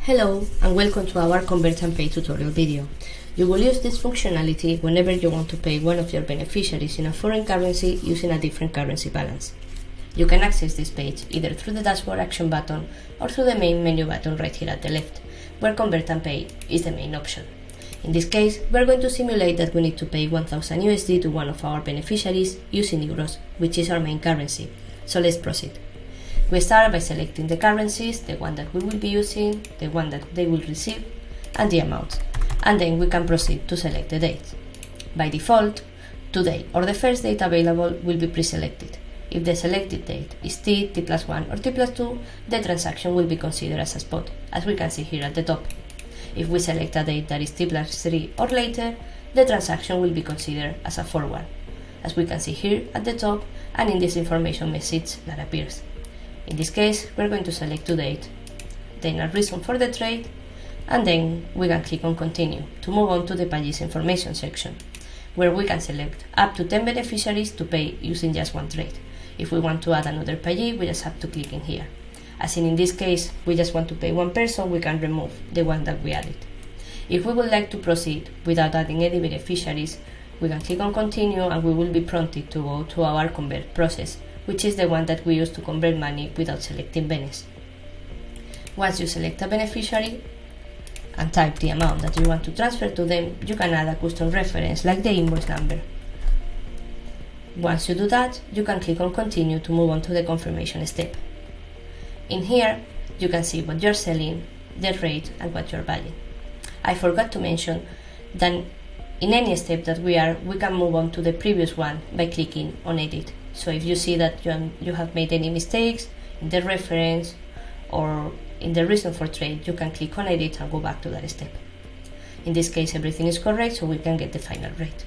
Hello and welcome to our Convert and Pay tutorial video. You will use this functionality whenever you want to pay one of your beneficiaries in a foreign currency using a different currency balance. You can access this page either through the dashboard action button or through the main menu button right here at the left, where Convert and Pay is the main option. In this case, we're going to simulate that we need to pay 1000 USD to one of our beneficiaries using euros, which is our main currency. So let's proceed. We start by selecting the currencies, the one that we will be using, the one that they will receive, and the amount. And then we can proceed to select the date. By default, today or the first date available will be pre-selected. If the selected date is T, T+1 or T+2, the transaction will be considered as a spot, as we can see here at the top. If we select a date that is T+3 or later, the transaction will be considered as a forward, as we can see here at the top and in this information message that appears. In this case, we're going to select to date, then a reason for the trade, and then we can click on continue to move on to the payee's information section, where we can select up to 10 beneficiaries to pay using just one trade. If we want to add another payee, we just have to click in here. As in this case, we just want to pay one person, we can remove the one that we added. If we would like to proceed without adding any beneficiaries, we can click on continue and we will be prompted to go to our convert process, which is the one that we use to convert money without selecting benes. Once you select a beneficiary and type the amount that you want to transfer to them, you can add a custom reference like the invoice number. Once you do that, you can click on continue to move on to the confirmation step. In here, you can see what you're selling, the rate, and what you're buying. I forgot to mention that in any step that we can move on to the previous one by clicking on edit. So if you see that you have made any mistakes in the reference or in the reason for trade, you can click on edit and go back to that step. In this case, everything is correct, so we can get the final rate.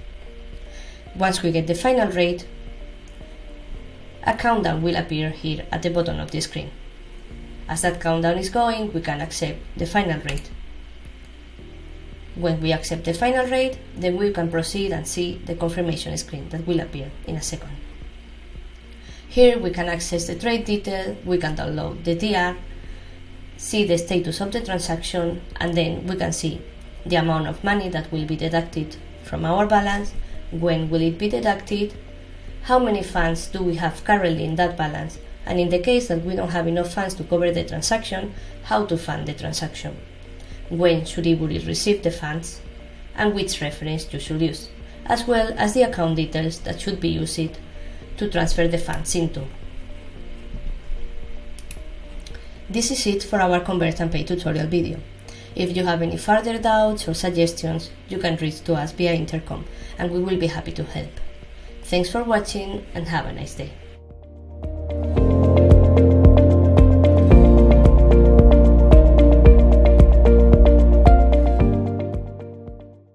Once we get the final rate, a countdown will appear here at the bottom of the screen. As that countdown is going, we can accept the final rate. When we accept the final rate, then we can proceed and see the confirmation screen that will appear in a second. Here we can access the trade detail, we can download the DR, see the status of the transaction, and then we can see the amount of money that will be deducted from our balance, when will it be deducted, how many funds do we have currently in that balance, and in the case that we don't have enough funds to cover the transaction, how to fund the transaction, when should Ebury receive the funds, and which reference you should use, as well as the account details that should be used to transfer the funds into. This is it for our Convert and Pay tutorial video. If you have any further doubts or suggestions, you can reach to us via intercom and we will be happy to help. Thanks for watching and have a nice day.